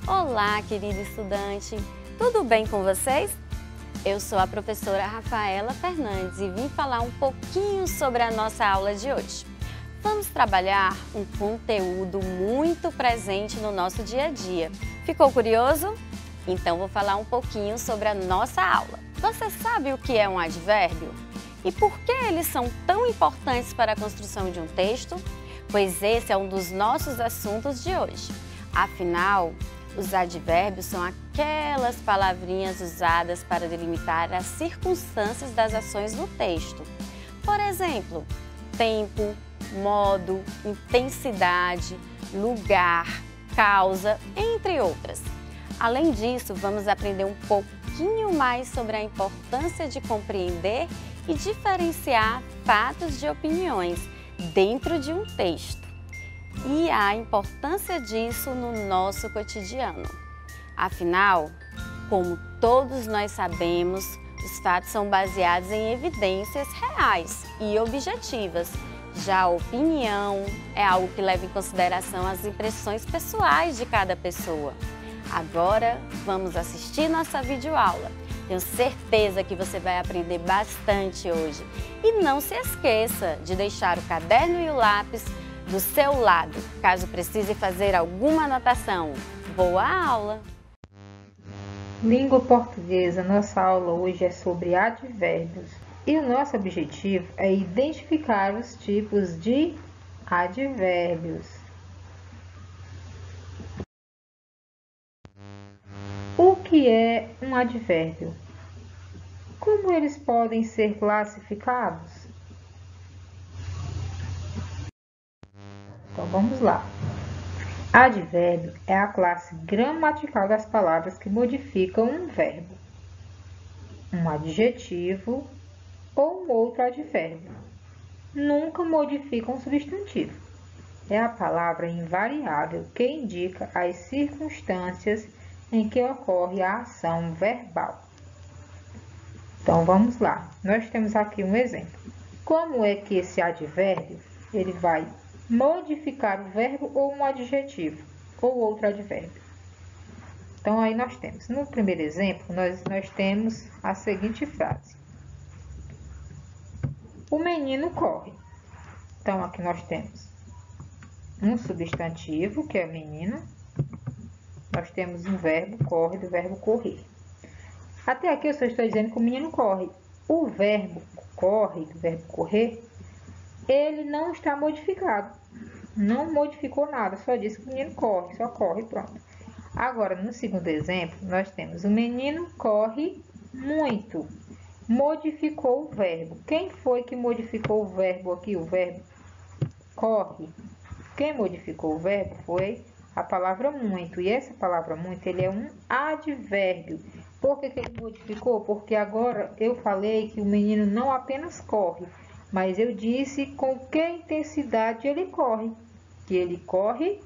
Olá, querido estudante! Tudo bem com vocês? Eu sou a professora Rafaela Fernandes e vim falar um pouquinho sobre a nossa aula de hoje. Vamos trabalhar um conteúdo muito presente no nosso dia a dia. Ficou curioso? Então vou falar um pouquinho sobre a nossa aula. Você sabe o que é um advérbio? E por que eles são tão importantes para a construção de um texto? Pois esse é um dos nossos assuntos de hoje. Afinal, os advérbios são aquelas palavrinhas usadas para delimitar as circunstâncias das ações no texto. Por exemplo, tempo, modo, intensidade, lugar, causa, entre outras. Além disso, vamos aprender um pouquinho mais sobre a importância de compreender e diferenciar fatos de opiniões dentro de um texto e a importância disso no nosso cotidiano. Afinal, como todos nós sabemos, os fatos são baseados em evidências reais e objetivas. Já a opinião é algo que leva em consideração as impressões pessoais de cada pessoa. Agora, vamos assistir nossa videoaula. Tenho certeza que você vai aprender bastante hoje. E não se esqueça de deixar o caderno e o lápis do seu lado, caso precise fazer alguma anotação. Boa aula! Língua portuguesa, nossa aula hoje é sobre advérbios. E o nosso objetivo é identificar os tipos de advérbios. O que é um advérbio? Como eles podem ser classificados? Então vamos lá. Advérbio é a classe gramatical das palavras que modificam um verbo, um adjetivo ou um outro advérbio. Nunca modifica um substantivo. É a palavra invariável que indica as circunstâncias em que ocorre a ação verbal. Então vamos lá. Nós temos aqui um exemplo. Como é que esse advérbio ele vai modificar o verbo ou um adjetivo ou outro advérbio? Então aí nós temos, no primeiro exemplo, nós temos a seguinte frase: o menino corre. Então aqui nós temos um substantivo, que é menino. Nós temos um verbo, corre, do verbo correr. Até aqui eu só estou dizendo que o menino corre. O verbo corre, do verbo correr, ele não está modificado. Não modificou nada, só disse que o menino corre, só corre, pronto. Agora, no segundo exemplo, nós temos o menino corre muito. Modificou o verbo. Quem foi que modificou o verbo aqui? O verbo corre. Quem modificou o verbo foi a palavra muito. E essa palavra muito, ele é um advérbio. Por que ele modificou? Porque agora eu falei que o menino não apenas corre, mas eu disse com que intensidade ele corre. Que ele corre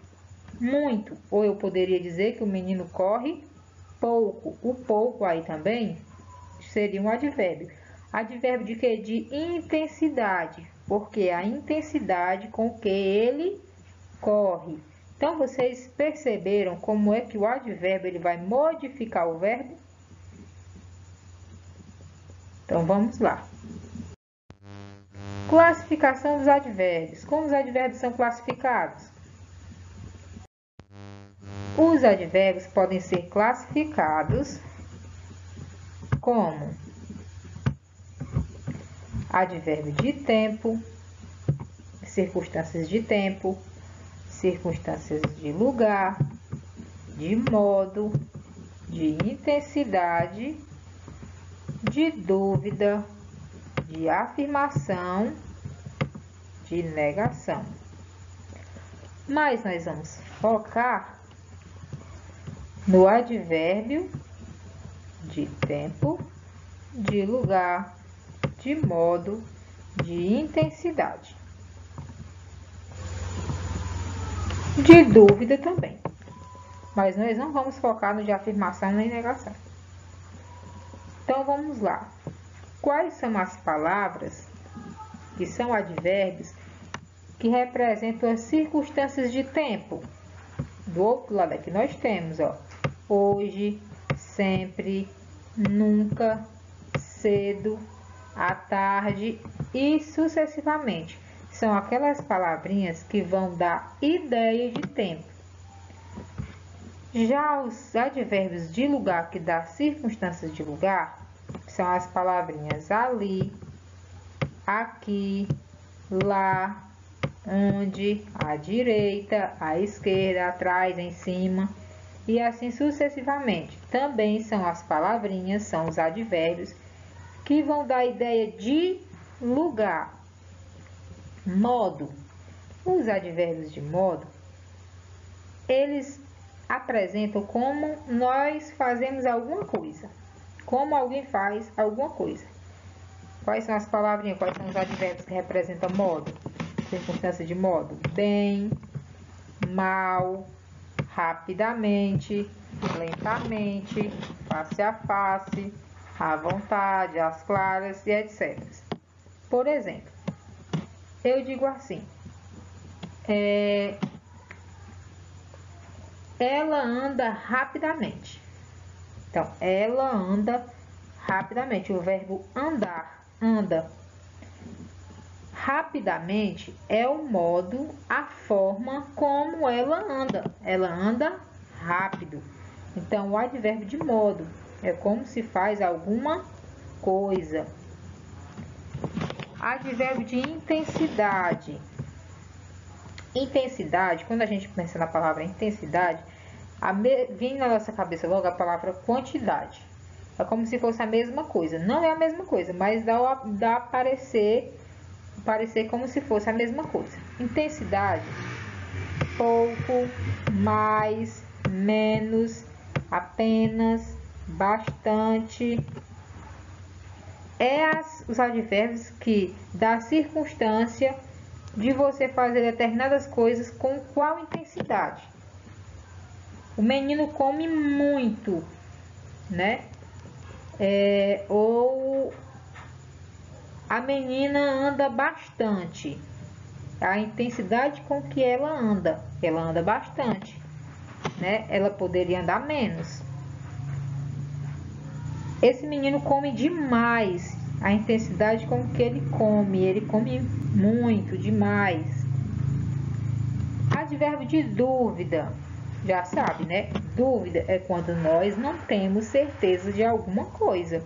muito. Ou eu poderia dizer que o menino corre pouco. O pouco aí também seria um advérbio. Advérbio de quê? De intensidade. Porque a intensidade com que ele corre. Então, vocês perceberam como é que o advérbio ele vai modificar o verbo? Então, vamos lá. Classificação dos advérbios. Como os advérbios são classificados? Os advérbios podem ser classificados como advérbio de tempo, circunstâncias de tempo, circunstâncias de lugar, de modo, de intensidade, de dúvida, de afirmação, de negação. Mas nós vamos focar no advérbio de tempo, de lugar, de modo, de intensidade. De dúvida também. Mas nós não vamos focar no de afirmação nem negação. Então vamos lá. Quais são as palavras que são advérbios que representam as circunstâncias de tempo. Do outro lado aqui nós temos, ó, hoje, sempre, nunca, cedo, à tarde e sucessivamente. São aquelas palavrinhas que vão dar ideia de tempo. Já os advérbios de lugar, que dá circunstâncias de lugar, são as palavrinhas ali, aqui, lá, onde, à direita, à esquerda, atrás, em cima e assim sucessivamente. Também são as palavrinhas, são os advérbios que vão dar ideia de lugar. Modo. Os advérbios de modo, eles apresentam como nós fazemos alguma coisa, como alguém faz alguma coisa. Quais são as palavrinhas, quais são os advérbios que representam modo? Circunstância de modo: bem, mal, rapidamente, lentamente, face a face, à vontade, às claras e etc. Por exemplo, eu digo assim: ela anda rapidamente. Então, ela anda rapidamente. O verbo andar, anda. Rapidamente é o modo, a forma como ela anda. Ela anda rápido. Então, o advérbio de modo é como se faz alguma coisa. Advérbio de intensidade. Intensidade, quando a gente pensa na palavra intensidade, vem na nossa cabeça logo a palavra quantidade. É como se fosse a mesma coisa. Não é a mesma coisa, mas dá a parecer como se fosse a mesma coisa. Intensidade: pouco, mais, menos, apenas, bastante. Os advérbios que dá a circunstância de você fazer determinadas coisas com qual intensidade. O menino come muito, né? Ou a menina anda bastante. A intensidade com que ela anda bastante, né? Ela poderia andar menos. Esse menino come demais. A intensidade com que ele come muito, demais. Advérbio de dúvida, já sabe, né? Dúvida é quando nós não temos certeza de alguma coisa.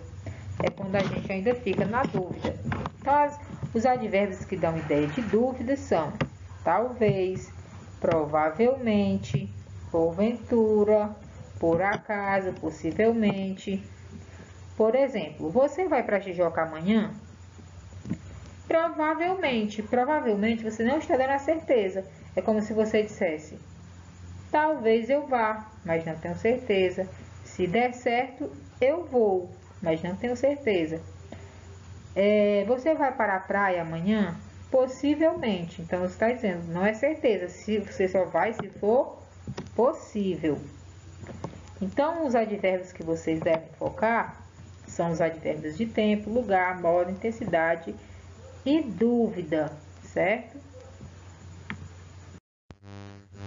É quando a gente ainda fica na dúvida. Então, os advérbios que dão ideia de dúvida são talvez, provavelmente, porventura, por acaso, possivelmente. Por exemplo, você vai para a Tijoca amanhã? Provavelmente você não está dando a certeza. É como se você dissesse: talvez eu vá, mas não tenho certeza. Se der certo, eu vou, mas não tenho certeza. Você vai para a praia amanhã? Possivelmente. Então, você está dizendo, não é certeza. Se você só vai se for possível. Então, os advérbios que vocês devem focar são os advérbios de tempo, lugar, modo, intensidade e dúvida, certo?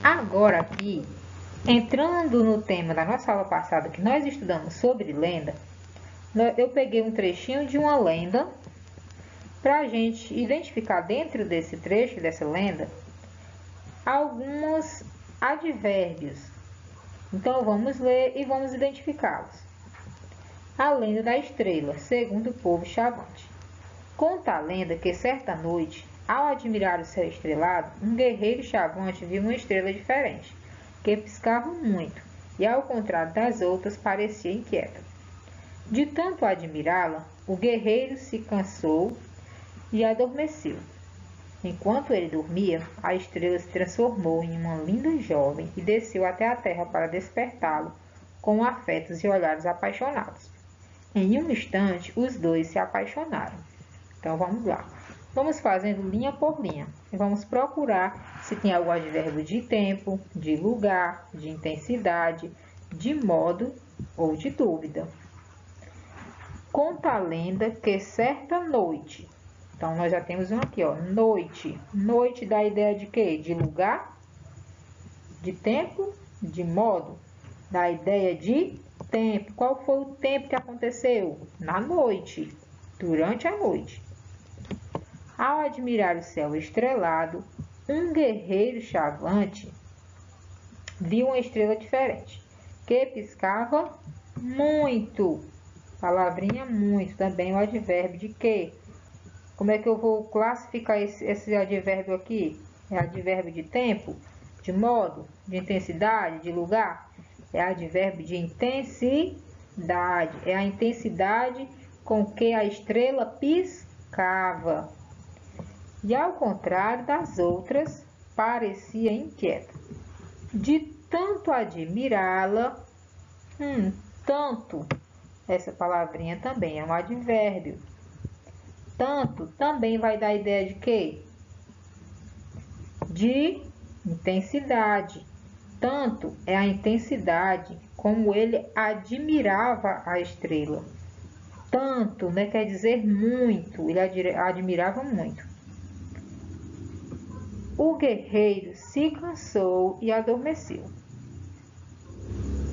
Agora aqui, entrando no tema da nossa aula passada, que nós estudamos sobre lenda, eu peguei um trechinho de uma lenda para a gente identificar dentro desse trecho, dessa lenda, alguns advérbios. Então, vamos ler e vamos identificá-los. A lenda da estrela, segundo o povo Chavante. Conta a lenda que certa noite, ao admirar o céu estrelado, um guerreiro Chavante viu uma estrela diferente, que piscava muito e, ao contrário das outras, parecia inquieta. De tanto admirá-la, o guerreiro se cansou e adormeceu. Enquanto ele dormia, a estrela se transformou em uma linda jovem e desceu até a terra para despertá-lo com afetos e olhares apaixonados. Em um instante, os dois se apaixonaram. Então, vamos lá. Vamos fazendo linha por linha. E vamos procurar se tem algum advérbio de tempo, de lugar, de intensidade, de modo ou de dúvida. Conta a lenda que certa noite. Então, nós já temos um aqui, ó, noite. Noite dá a ideia de quê? De lugar, de tempo, de modo. Dá a ideia de tempo. Qual foi o tempo que aconteceu? Na noite, durante a noite. Ao admirar o céu estrelado, um guerreiro chavante viu uma estrela diferente, que piscava muito. Palavrinha muito, também o advérbio de que. Como é que eu vou classificar esse advérbio aqui? É advérbio de tempo, de modo, de intensidade, de lugar? É advérbio de intensidade. É a intensidade com que a estrela piscava. E ao contrário das outras, parecia inquieta. De tanto admirá-la, tanto, essa palavrinha também é um advérbio. Tanto também vai dar a ideia de quê? De intensidade. Tanto é a intensidade como ele admirava a estrela. Tanto, né, quer dizer muito, ele admirava muito. O guerreiro se cansou e adormeceu.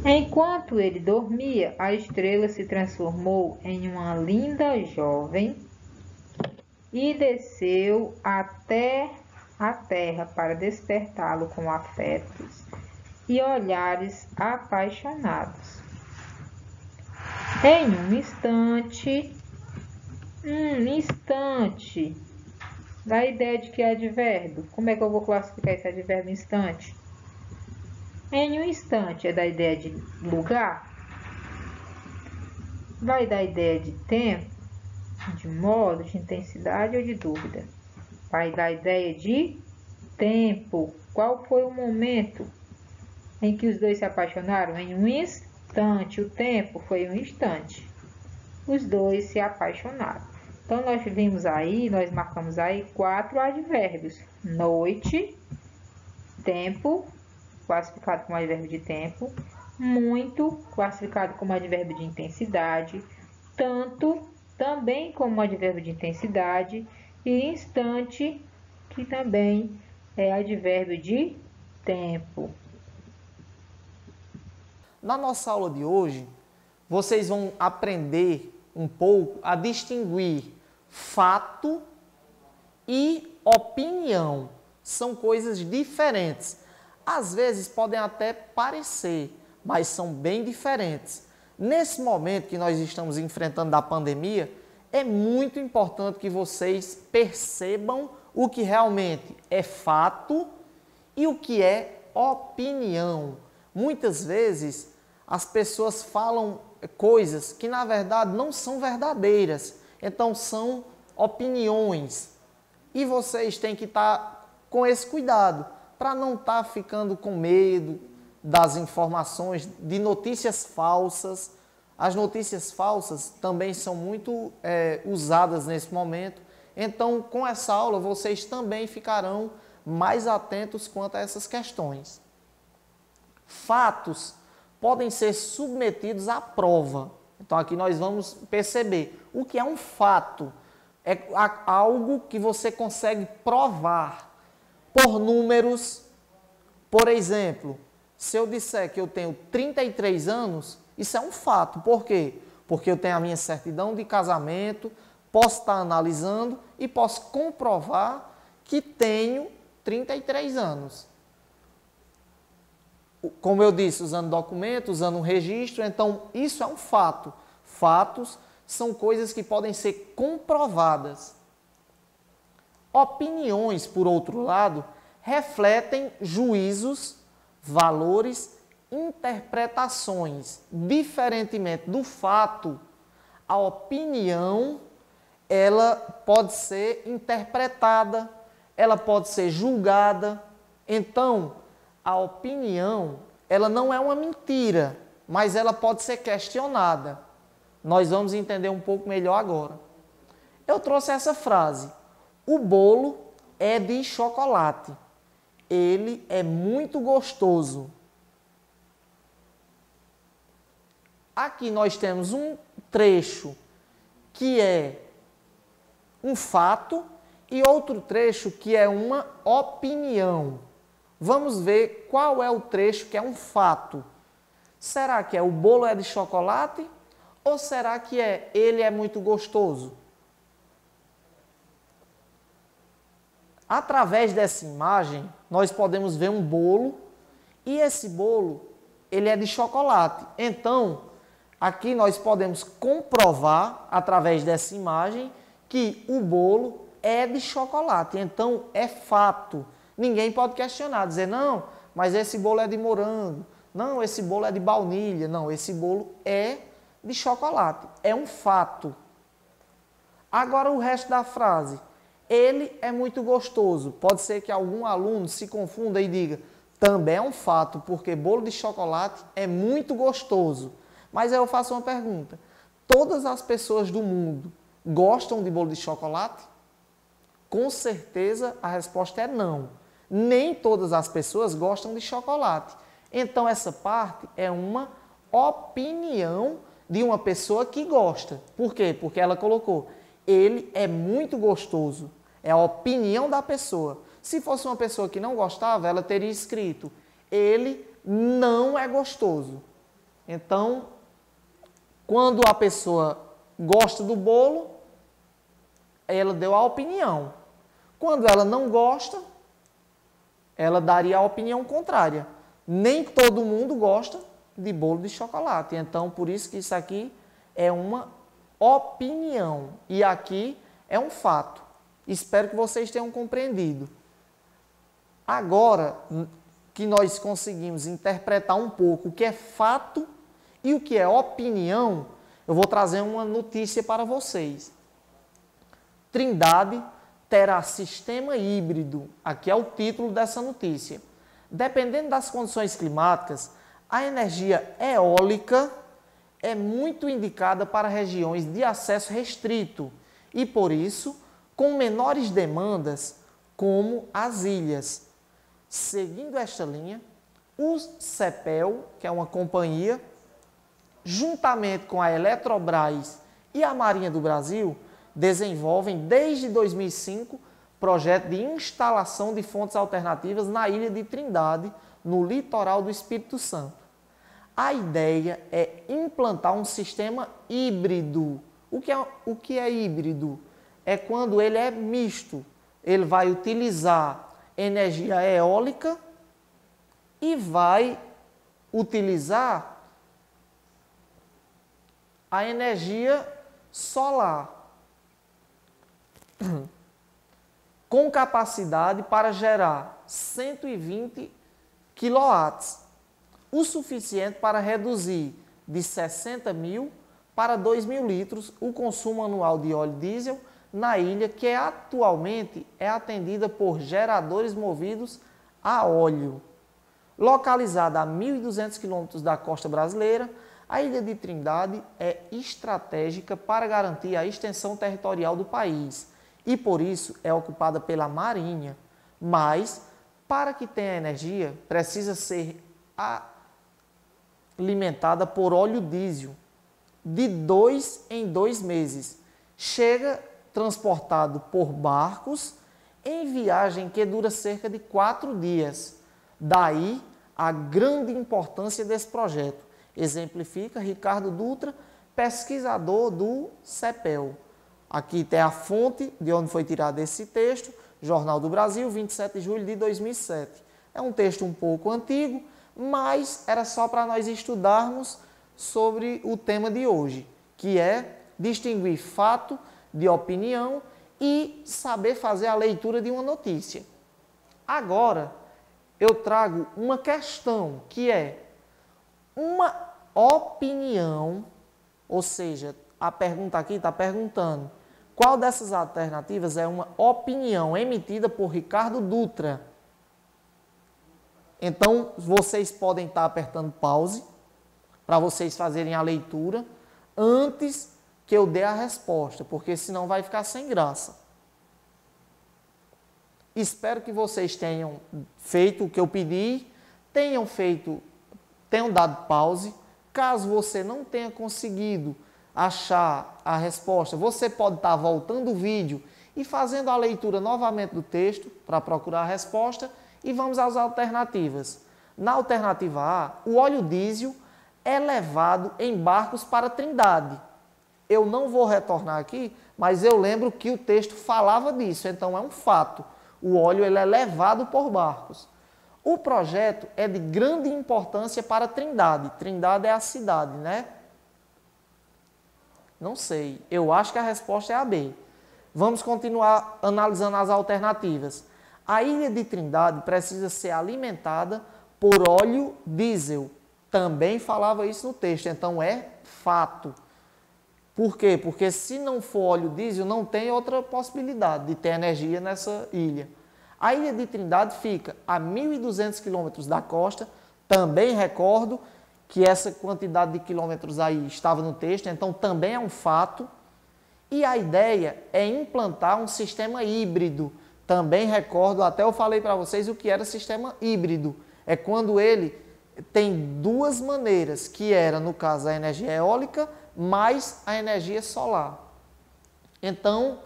Enquanto ele dormia, a estrela se transformou em uma linda jovem e desceu até a terra para despertá-lo com afetos e olhares apaixonados. Em um instante, dá a ideia de que é advérbio. Como é que eu vou classificar esse advérbio instante? Em um instante é da ideia de lugar, vai dar a ideia de tempo, de modo, de intensidade ou de dúvida. Vai dar a ideia de tempo. Qual foi o momento em que os dois se apaixonaram? Em um instante. O tempo foi um instante. Os dois se apaixonaram. Então, nós marcamos aí 4 advérbios. Noite, tempo, classificado como advérbio de tempo. Muito, classificado como advérbio de intensidade. Tanto, também como advérbio de intensidade. E instante, que também é advérbio de tempo. Na nossa aula de hoje, vocês vão aprender um pouco a distinguir fato e opinião. São coisas diferentes. Às vezes podem até parecer, mas são bem diferentes. Nesse momento que nós estamos enfrentando da pandemia, é muito importante que vocês percebam o que realmente é fato e o que é opinião. Muitas vezes as pessoas falam coisas que na verdade não são verdadeiras, então são opiniões. E vocês têm que estar com esse cuidado para não estar ficando com medo das informações, de notícias falsas. As notícias falsas também são muito usadas nesse momento. Então, com essa aula, vocês também ficarão mais atentos quanto a essas questões. Fatos podem ser submetidos à prova. Então, aqui nós vamos perceber o que é um fato. É algo que você consegue provar por números. Por exemplo, se eu disser que eu tenho 33 anos, isso é um fato. Por quê? Porque eu tenho a minha certidão de casamento, posso estar analisando e posso comprovar que tenho 33 anos. Como eu disse, usando documento, usando um registro, então isso é um fato. Fatos são coisas que podem ser comprovadas. Opiniões, por outro lado, refletem juízos, valores, interpretações. Diferentemente do fato, a opinião, ela pode ser interpretada, ela pode ser julgada. Então, a opinião, ela não é uma mentira, mas ela pode ser questionada. Nós vamos entender um pouco melhor agora. Eu trouxe essa frase: o bolo é de chocolate. Ele é muito gostoso. Aqui nós temos um trecho que é um fato e outro trecho que é uma opinião. Vamos ver qual é o trecho que é um fato. Será que é o bolo é de chocolate ou será que ele é muito gostoso? Através dessa imagem, nós podemos ver um bolo e esse bolo, ele é de chocolate. Então, aqui nós podemos comprovar, através dessa imagem, que o bolo é de chocolate. Então, é fato. Ninguém pode questionar, dizer, não, mas esse bolo é de morango. Não, esse bolo é de baunilha. Não, esse bolo é de chocolate. É um fato. Agora, o resto da frase. Ele é muito gostoso. Pode ser que algum aluno se confunda e diga, também é um fato, porque bolo de chocolate é muito gostoso. Mas aí eu faço uma pergunta. Todas as pessoas do mundo gostam de bolo de chocolate? Com certeza a resposta é não. Nem todas as pessoas gostam de chocolate. Então essa parte é uma opinião de uma pessoa que gosta. Por quê? Porque ela colocou, ele é muito gostoso. É a opinião da pessoa. Se fosse uma pessoa que não gostava, ela teria escrito, ele não é gostoso. Então, quando a pessoa gosta do bolo, ela deu a opinião. Quando ela não gosta, ela daria a opinião contrária. Nem todo mundo gosta de bolo de chocolate. Então, por isso que isso aqui é uma opinião. E aqui é um fato. Espero que vocês tenham compreendido. Agora que nós conseguimos interpretar um pouco o que é fato e o que é opinião, eu vou trazer uma notícia para vocês. Trindade terá sistema híbrido. Aqui é o título dessa notícia. Dependendo das condições climáticas, a energia eólica é muito indicada para regiões de acesso restrito e, por isso, com menores demandas, como as ilhas. Seguindo esta linha, o CEPEL, que é uma companhia, juntamente com a Eletrobras e a Marinha do Brasil, desenvolvem desde 2005 projeto de instalação de fontes alternativas na ilha de Trindade, no litoral do Espírito Santo. A ideia é implantar um sistema híbrido. O que é híbrido? É quando ele é misto. Ele vai utilizar energia eólica e vai utilizar a energia solar, com capacidade para gerar 120 kW, o suficiente para reduzir de 60 mil para 2 mil litros o consumo anual de óleo diesel na ilha, que atualmente é atendida por geradores movidos a óleo. Localizada a 1.200 quilômetros da costa brasileira, a ilha de Trindade é estratégica para garantir a extensão territorial do país e, por isso, é ocupada pela Marinha. Mas, para que tenha energia, precisa ser alimentada por óleo diesel de 2 em 2 meses. Chega transportado por barcos em viagem que dura cerca de 4 dias. Daí a grande importância desse projeto. Exemplifica Ricardo Dutra, pesquisador do CEPEL. Aqui tem a fonte de onde foi tirado esse texto, Jornal do Brasil, 27 de julho de 2007. É um texto um pouco antigo, mas era só para nós estudarmos sobre o tema de hoje, que é distinguir fato de opinião e saber fazer a leitura de uma notícia. Agora, eu trago uma questão, que é uma opinião, ou seja, a pergunta aqui está perguntando qual dessas alternativas é uma opinião emitida por Ricardo Dutra. Então, vocês podem estar apertando pause para vocês fazerem a leitura antes que eu dê a resposta, porque senão vai ficar sem graça. Espero que vocês tenham feito o que eu pedi, tenham dado pause. Caso você não tenha conseguido achar a resposta, você pode estar voltando o vídeo e fazendo a leitura novamente do texto para procurar a resposta e vamos às alternativas. Na alternativa A, o óleo diesel é levado em barcos para Trindade. Eu não vou retornar aqui, mas eu lembro que o texto falava disso, então é um fato. O óleo ele é levado por barcos. O projeto é de grande importância para Trindade. Trindade é a cidade, né? Não sei. Eu acho que a resposta é a B. Vamos continuar analisando as alternativas. A ilha de Trindade precisa ser alimentada por óleo diesel. Também falava isso no texto, então é fato. Por quê? Porque se não for óleo diesel, não tem outra possibilidade de ter energia nessa ilha. A ilha de Trindade fica a 1.200 quilômetros da costa. Também recordo que essa quantidade de quilômetros aí estava no texto, então também é um fato. E a ideia é implantar um sistema híbrido. Também recordo, até eu falei para vocês o que era sistema híbrido. É quando ele tem duas maneiras, que era, no caso, a energia eólica mais a energia solar. Então,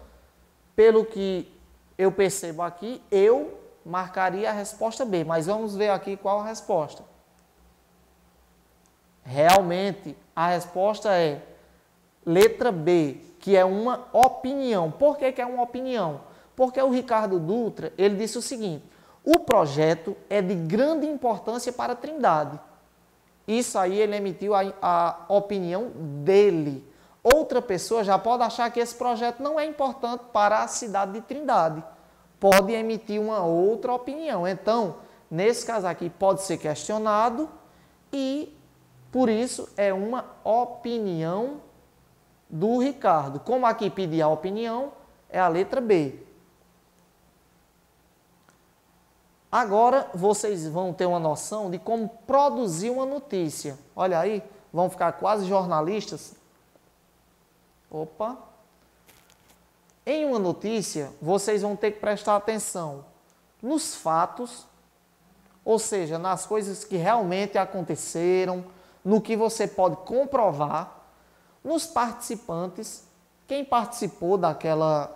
pelo que eu percebo aqui, eu marcaria a resposta B, mas vamos ver aqui qual a resposta. Realmente, a resposta é letra B, que é uma opinião. Por que é uma opinião? Porque o Ricardo Dutra, ele disse o seguinte: o projeto é de grande importância para Trindade. Isso aí ele emitiu a opinião dele. Outra pessoa já pode achar que esse projeto não é importante para a cidade de Trindade. Pode emitir uma outra opinião. Então, nesse caso aqui, pode ser questionado e, por isso, é uma opinião do Ricardo. Como aqui pedir a opinião, é a letra B. Agora, vocês vão ter uma noção de como produzir uma notícia. Olha aí, vão ficar quase jornalistas. Opa! Em uma notícia, vocês vão ter que prestar atenção nos fatos, ou seja, nas coisas que realmente aconteceram, no que você pode comprovar, nos participantes, quem participou daquela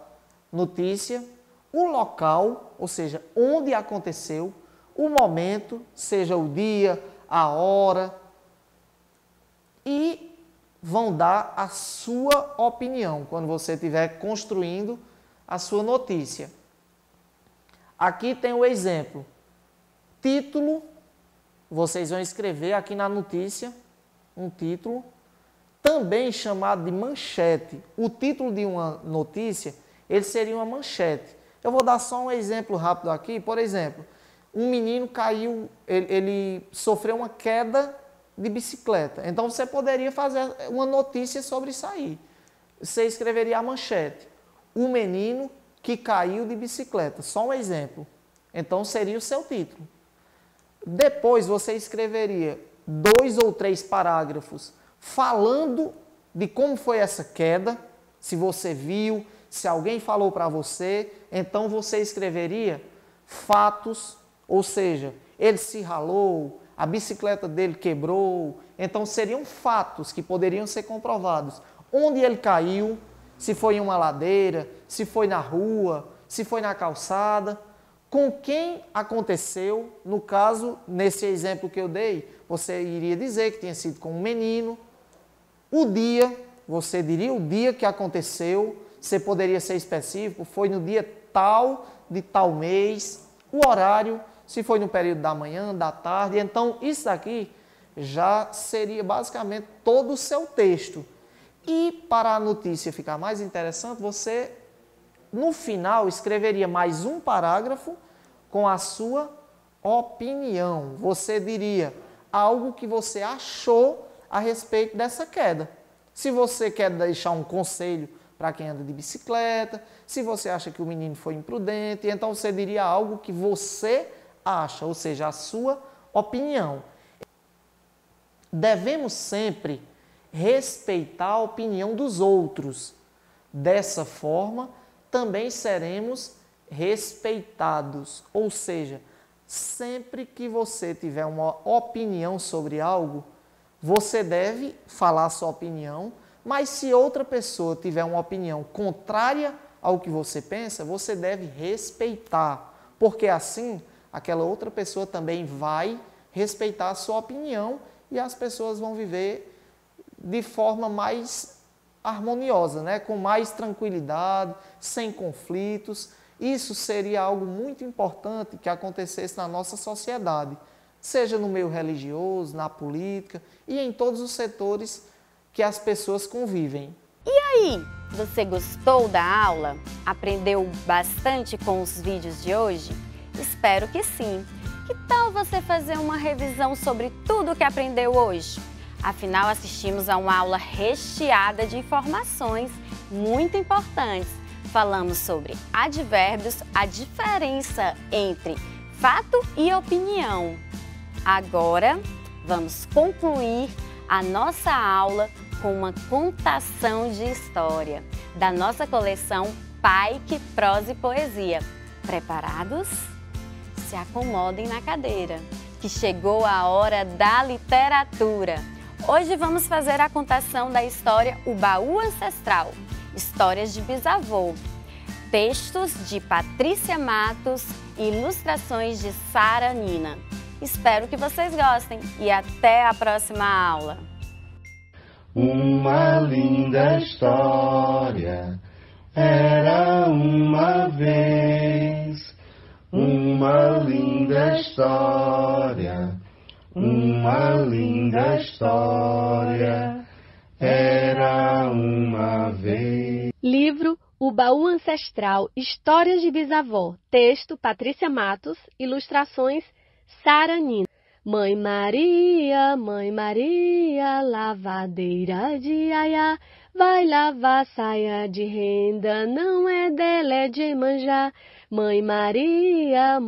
notícia, o local, ou seja, onde aconteceu, o momento, seja o dia, a hora, e vão dar a sua opinião quando você estiver construindo a sua notícia. Aqui tem o exemplo. Título, vocês vão escrever aqui na notícia um título, também chamado de manchete. O título de uma notícia, ele seria uma manchete. Eu vou dar só um exemplo rápido aqui. Por exemplo, um menino caiu, ele sofreu uma queda de bicicleta. Então, você poderia fazer uma notícia sobre isso aí. Você escreveria a manchete: o menino que caiu de bicicleta. Só um exemplo. Então, seria o seu título. Depois, você escreveria 2 ou 3 parágrafos falando de como foi essa queda, se você viu, se alguém falou para você. Então, você escreveria fatos, ou seja, ele se ralou, a bicicleta dele quebrou. Então, seriam fatos que poderiam ser comprovados. Onde ele caiu, se foi em uma ladeira, se foi na rua, se foi na calçada, com quem aconteceu. No caso, nesse exemplo que eu dei, você iria dizer que tinha sido com um menino. O dia, você diria o dia que aconteceu. Você poderia ser específico, foi no dia tal, de tal mês. O horário, se foi no período da manhã, da tarde. Então, isso aqui já seria basicamente todo o seu texto. E para a notícia ficar mais interessante, você, no final, escreveria mais um parágrafo com a sua opinião. Você diria algo que você achou a respeito dessa queda. Se você quer deixar um conselho para quem anda de bicicleta, se você acha que o menino foi imprudente, então você diria algo que você acha, ou seja, a sua opinião. Devemos sempre respeitar a opinião dos outros. Dessa forma, também seremos respeitados. Ou seja, sempre que você tiver uma opinião sobre algo, você deve falar a sua opinião, mas se outra pessoa tiver uma opinião contrária ao que você pensa, você deve respeitar, porque assim aquela outra pessoa também vai respeitar a sua opinião e as pessoas vão viver de forma mais harmoniosa, né? Com mais tranquilidade, sem conflitos. Isso seria algo muito importante que acontecesse na nossa sociedade, seja no meio religioso, na política e em todos os setores que as pessoas convivem. E aí, você gostou da aula? Aprendeu bastante com os vídeos de hoje? Espero que sim. Que tal você fazer uma revisão sobre tudo que aprendeu hoje? Afinal, assistimos a uma aula recheada de informações muito importantes. Falamos sobre advérbios, a diferença entre fato e opinião. Agora, vamos concluir a nossa aula com uma contação de história da nossa coleção Paique, Prosa e Poesia. Preparados? Se acomodem na cadeira, que chegou a hora da literatura. Hoje vamos fazer a contação da história O Baú Ancestral, Histórias de Bisavô, textos de Patrícia Matos e ilustrações de Sara Nina. Espero que vocês gostem e até a próxima aula! Uma linda história, era uma vez. Uma linda história, uma linda história, era uma vez. Livro O Baú Ancestral, Histórias de Bisavó. Texto Patrícia Matos, ilustrações Sara Nina. Mãe Maria, lavadeira de aiá, vai lavar saia de renda, não é dela, é de Iemanjá. Mãe Maria,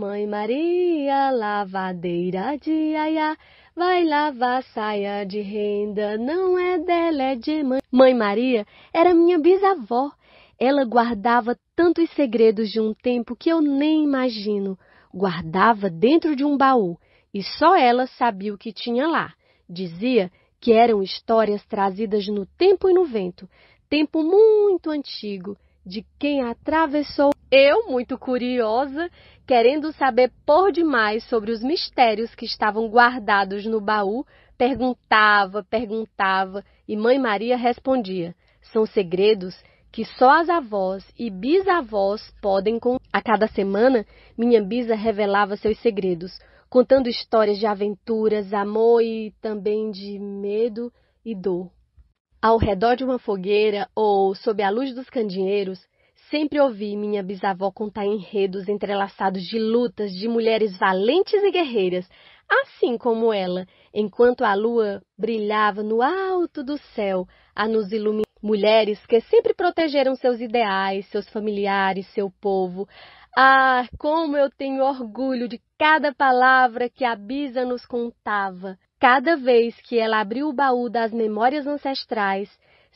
lavadeira de aiá, vai lavar saia de renda, não é dela, é de Iemanjá. Mãe Maria era minha bisavó. Ela guardava tantos segredos de um tempo que eu nem imagino. Guardava dentro de um baú. E só ela sabia o que tinha lá. Dizia que eram histórias trazidas no tempo e no vento, tempo muito antigo, de quem atravessou. Eu, muito curiosa, querendo saber por demais sobre os mistérios que estavam guardados no baú, perguntava, e Mãe Maria respondia: são segredos que só as avós e bisavós podem contar. A cada semana, minha bisa revelava seus segredos, contando histórias de aventuras, amor e também de medo e dor. Ao redor de uma fogueira ou sob a luz dos candeeiros, sempre ouvi minha bisavó contar enredos entrelaçados de lutas de mulheres valentes e guerreiras, assim como ela, enquanto a lua brilhava no alto do céu a nos iluminar. Mulheres que sempre protegeram seus ideais, seus familiares, seu povo. Ah, como eu tenho orgulho de cada palavra que a bisa nos contava. Cada vez que ela abriu o baú das memórias ancestrais,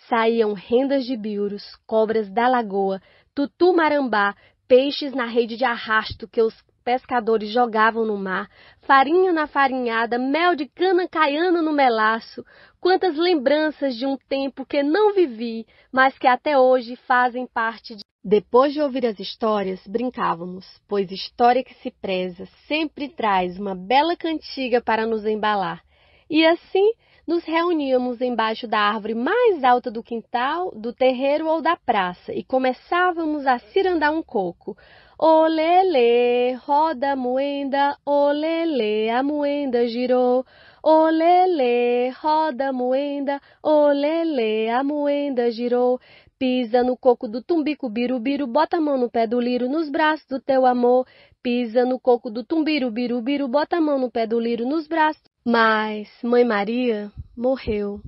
saíam rendas de biurus, cobras da lagoa, tutu-marambá, peixes na rede de arrasto que os pescadores jogavam no mar, farinha na farinhada, mel de cana caiana no melaço. Quantas lembranças de um tempo que não vivi, mas que até hoje fazem parte de... Depois de ouvir as histórias, brincávamos, pois história que se preza sempre traz uma bela cantiga para nos embalar. E assim nos reuníamos embaixo da árvore mais alta do quintal, do terreiro ou da praça e começávamos a cirandar um coco. Olelê, roda a moenda, olelê, a moenda girou. Olelê, roda a moenda, olelê, a moenda girou. Pisa no coco do tumbico, birubiru, bota a mão no pé do liro, nos braços do teu amor. Pisa no coco do tumbiru, birubiru, bota a mão no pé do liro, nos braços. Mas Mãe Maria morreu.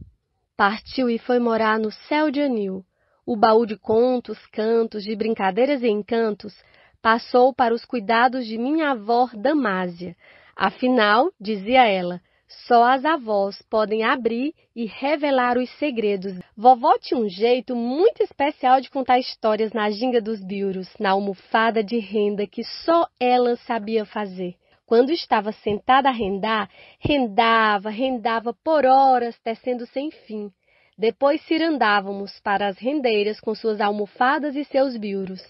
Partiu e foi morar no céu de anil. O baú de contos, cantos, de brincadeiras e encantos passou para os cuidados de minha avó Damásia. Afinal, dizia ela, só as avós podem abrir e revelar os segredos. Vovó tinha um jeito muito especial de contar histórias na ginga dos biurus, na almofada de renda que só ela sabia fazer. Quando estava sentada a rendar, rendava por horas, tecendo sem fim. Depois cirandávamos para as rendeiras com suas almofadas e seus biuros.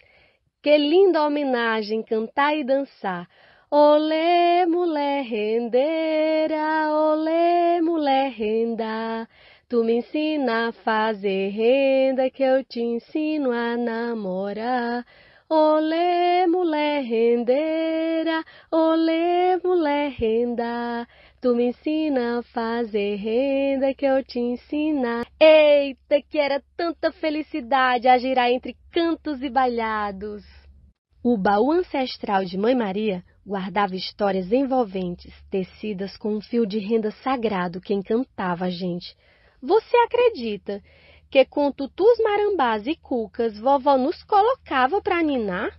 Que linda homenagem cantar e dançar. Olê, mulher rendeira, olê, mulher renda. Tu me ensina a fazer renda, que eu te ensino a namorar. Olê, mulher rendeira, olê, mulher renda. Tu me ensina a fazer renda, que eu te ensino. Eita, que era tanta felicidade a girar entre cantos e bailados. O baú ancestral de Mãe Maria guardava histórias envolventes, tecidas com um fio de renda sagrado que encantava a gente. Você acredita que com tutus, marambás e cucas, vovó nos colocava para ninar?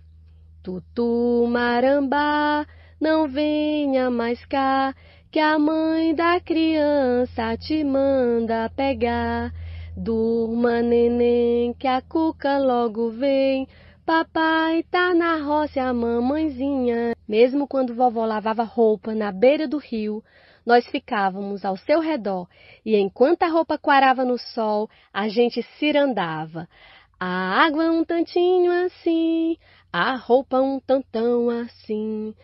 Tutu, marambá, não venha mais cá, que a mãe da criança te manda pegar. Durma, neném, que a cuca logo vem. Papai tá na roça, a mamãezinha. Mesmo quando vovó lavava roupa na beira do rio, nós ficávamos ao seu redor, e enquanto a roupa quarava no sol, a gente cirandava. A água um tantinho assim, a roupa um tantão assim,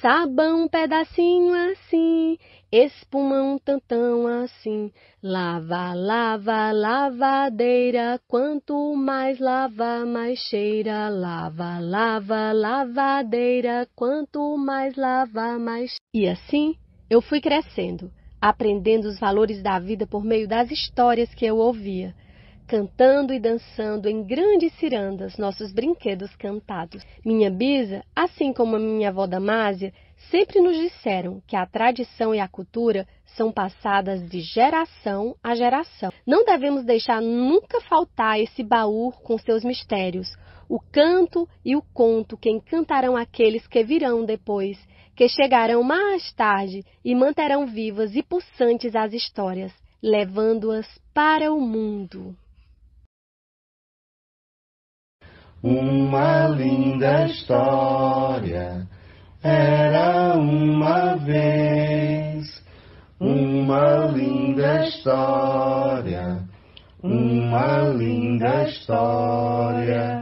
sabão um pedacinho assim, espuma um tantão assim. Lava, lava, lavadeira, quanto mais lava, mais cheira. Lava, lava, lavadeira, quanto mais lava, mais... E assim eu fui crescendo, aprendendo os valores da vida por meio das histórias que eu ouvia, cantando e dançando em grandes cirandas nossos brinquedos cantados. Minha bisa, assim como a minha avó Damásia, sempre nos disseram que a tradição e a cultura são passadas de geração a geração. Não devemos deixar nunca faltar esse baú com seus mistérios, o canto e o conto que encantarão aqueles que virão depois, que chegarão mais tarde e manterão vivas e pulsantes as histórias, levando-as para o mundo. Uma linda história, era uma vez. Uma linda história, uma linda história.